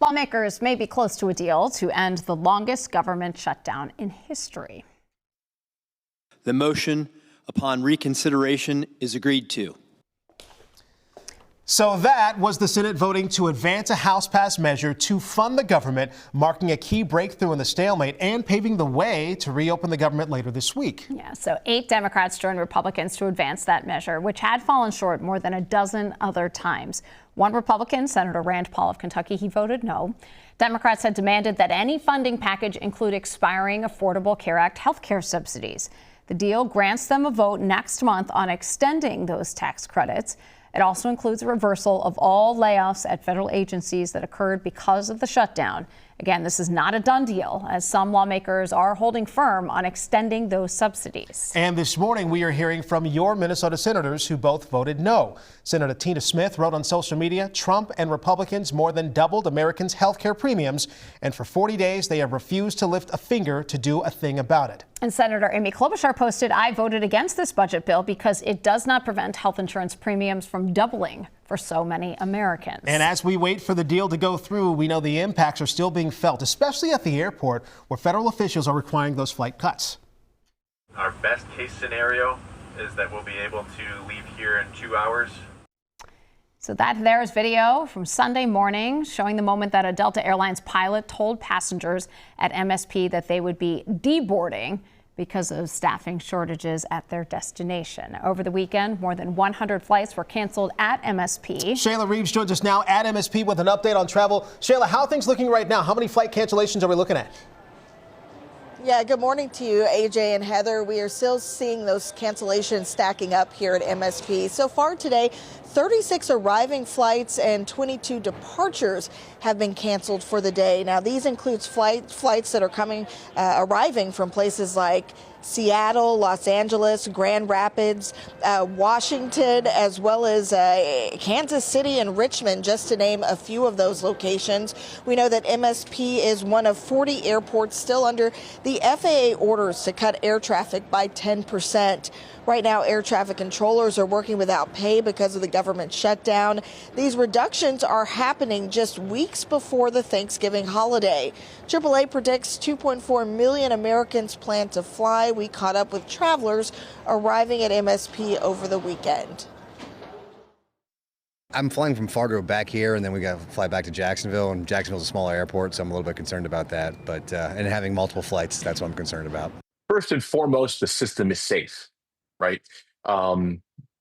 Lawmakers may be close to a deal to end the longest government shutdown in history. The motion upon reconsideration is agreed to. So that was the Senate voting to advance a House-passed measure to fund the government, marking a key breakthrough in the stalemate and paving the way to reopen the government later this week. Yeah, so 8 Democrats joined Republicans to advance that measure, which had fallen short more than a dozen other times. One Republican, Senator Rand Paul of Kentucky, he voted no. Democrats had demanded that any funding package include expiring Affordable Care Act health care subsidies. The deal grants them a vote next month on extending those tax credits. It also includes a reversal of all layoffs at federal agencies that occurred because of the shutdown. Again, this is not a done deal, as some lawmakers are holding firm on extending those subsidies. And this morning, we are hearing from your Minnesota senators who both voted no. Senator Tina Smith wrote on social media, Trump and Republicans more than doubled Americans' health care premiums, and for 40 days, they have refused to lift a finger to do a thing about it. And Senator Amy Klobuchar posted, I voted against this budget bill because it does not prevent health insurance premiums from doubling for so many Americans. And as we wait for the deal to go through, we know the impacts are still being felt, especially at the airport, where federal officials are requiring those flight cuts. Our best case scenario is that we'll be able to leave here in 2 hours. So that there is video from Sunday morning showing the moment that a Delta Airlines pilot told passengers at MSP that they would be deboarding because of staffing shortages at their destination. Over the weekend, more than 100 flights were canceled at MSP. Shayla Reeves joins us now at MSP with an update on travel. Shayla, how are things looking right now? How many flight cancellations are we looking at? Yeah, good morning to you, AJ and Heather. We are still seeing those cancellations stacking up here at MSP. So far today, 36 arriving flights and 22 departures have been canceled for the day. Now, these includes flights that are arriving from places like Seattle, Los Angeles, Grand Rapids, Washington, as well as Kansas City and Richmond, just to name a few of those locations. We know that MSP is one of 40 airports still under the FAA orders to cut air traffic by 10%. Right now, air traffic controllers are working without pay because of the government shutdown. These reductions are happening just weeks before the Thanksgiving holiday. AAA predicts 2.4 million Americans plan to fly. We caught up with travelers arriving at MSP over the weekend. I'm flying from Fargo back here, and then we got to fly back to Jacksonville, and Jacksonville's a smaller airport, so I'm a little bit concerned about that. But and having multiple flights, that's what I'm concerned about. First and foremost, the system is safe, right?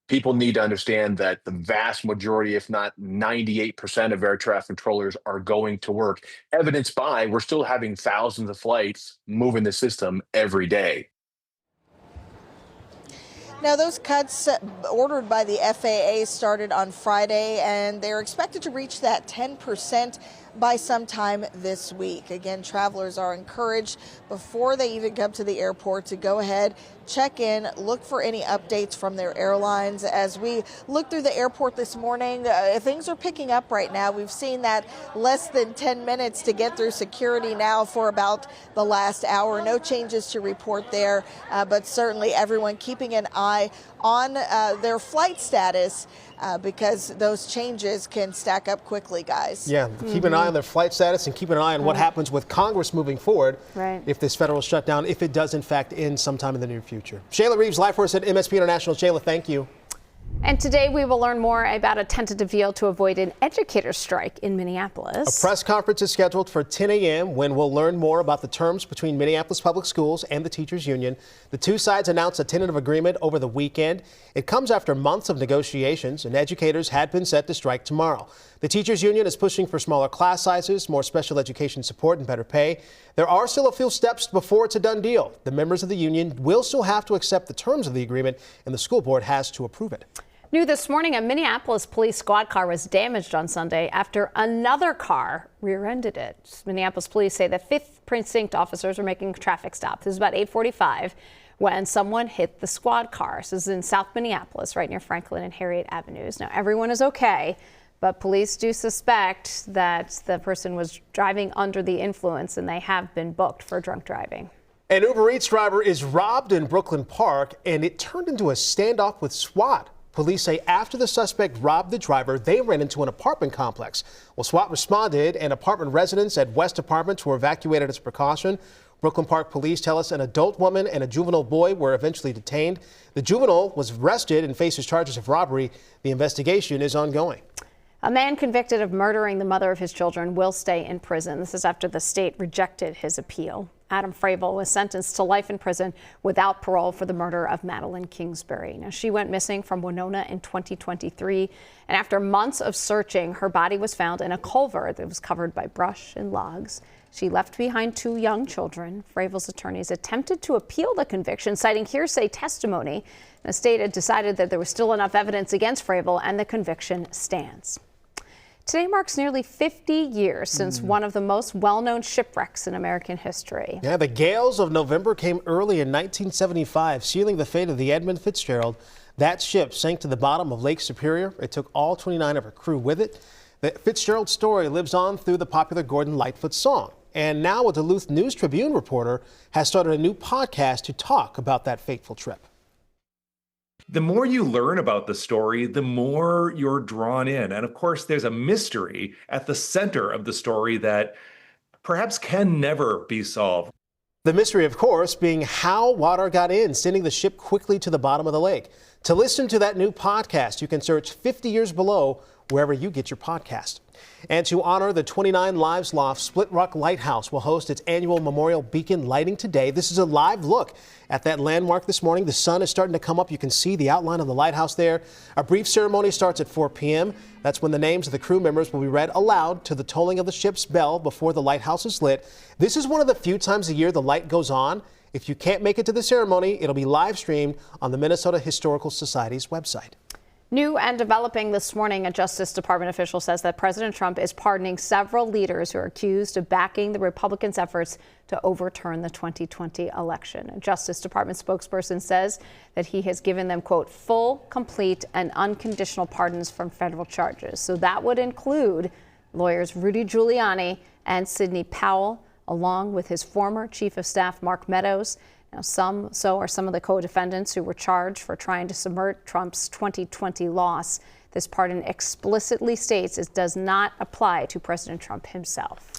People need to understand that the vast majority, if not 98% of air traffic controllers are going to work, evidenced by we're still having thousands of flights moving the system every day. Now, those cuts ordered by the FAA started on Friday, and they're expected to reach that 10% by sometime this week. Again, travelers are encouraged before they even come to the airport to go ahead, check in, look for any updates from their airlines. As we look through the airport this morning, things are picking up right now. We've seen that less than 10 minutes to get through security now for about the last hour. No changes to report there, but certainly everyone keeping an eye on their flight status because those changes can stack up quickly, guys. Yeah, keep an eye on their flight status and keep an eye on what happens with Congress moving forward if this federal shutdown, if it does in fact end sometime in the near future. Shayla Reeves, live for us at MSP International. Shayla, thank you. And today we will learn more about a tentative deal to avoid an educator strike in Minneapolis. A press conference is scheduled for 10 a.m. when we'll learn more about the terms between Minneapolis Public Schools and the teachers union. The two sides announced a tentative agreement over the weekend. It comes after months of negotiations, and educators had been set to strike tomorrow. The teachers union is pushing for smaller class sizes, more special education support, and better pay. There are still a few steps before it's a done deal. The members of the union will still have to accept the terms of the agreement, and the school board has to approve it. New this morning, a Minneapolis police squad car was damaged on Sunday after another car rear-ended it. Minneapolis police say the 5th Precinct officers were making a traffic stop. This is about 8:45 when someone hit the squad car. This is in South Minneapolis, right near Franklin and Harriet Avenues. Now, everyone is okay, but police do suspect that the person was driving under the influence, and they have been booked for drunk driving. An Uber Eats driver is robbed in Brooklyn Park, and it turned into a standoff with SWAT. Police say after the suspect robbed the driver, they ran into an apartment complex. Well, SWAT responded, and apartment residents at West Apartments were evacuated as a precaution. Brooklyn Park police tell us an adult woman and a juvenile boy were eventually detained. The juvenile was arrested and faces charges of robbery. The investigation is ongoing. A man convicted of murdering the mother of his children will stay in prison. This is after the state rejected his appeal. Adam Fravel was sentenced to life in prison without parole for the murder of Madeline Kingsbury. Now, she went missing from Winona in 2023, and after months of searching, her body was found in a culvert that was covered by brush and logs. She left behind 2 young children. Fravel's attorneys attempted to appeal the conviction, citing hearsay testimony. The state had decided that there was still enough evidence against Fravel, and the conviction stands. Today marks nearly 50 years since one of the most well-known shipwrecks in American history. Yeah, the gales of November came early in 1975, sealing the fate of the Edmund Fitzgerald. That ship sank to the bottom of Lake Superior. It took all 29 of her crew with it. The Fitzgerald story lives on through the popular Gordon Lightfoot song. And now a Duluth News-Tribune reporter has started a new podcast to talk about that fateful trip. The more you learn about the story, the more you're drawn in. And of course, there's a mystery at the center of the story that perhaps can never be solved. The mystery, of course, being how water got in, sending the ship quickly to the bottom of the lake. To listen to that new podcast, you can search 50 Years Below wherever you get your podcast. And to honor the 29 Lives Lost, Split Rock Lighthouse will host its annual memorial beacon lighting today. This is a live look at that landmark this morning. The sun is starting to come up. You can see the outline of the lighthouse there. A brief ceremony starts at 4 p.m. That's when the names of the crew members will be read aloud to the tolling of the ship's bell before the lighthouse is lit. This is one of the few times a year the light goes on. If you can't make it to the ceremony, it'll be live streamed on the Minnesota Historical Society's website. New and developing this morning, a Justice Department official says that President Trump is pardoning several leaders who are accused of backing the Republicans' efforts to overturn the 2020 election. A Justice Department spokesperson says that he has given them, quote, full, complete, and unconditional pardons from federal charges. So that would include lawyers Rudy Giuliani and Sidney Powell, along with his former chief of staff, Mark Meadows. Now, so are some of the co-defendants who were charged for trying to subvert Trump's 2020 loss. This pardon explicitly states it does not apply to President Trump himself.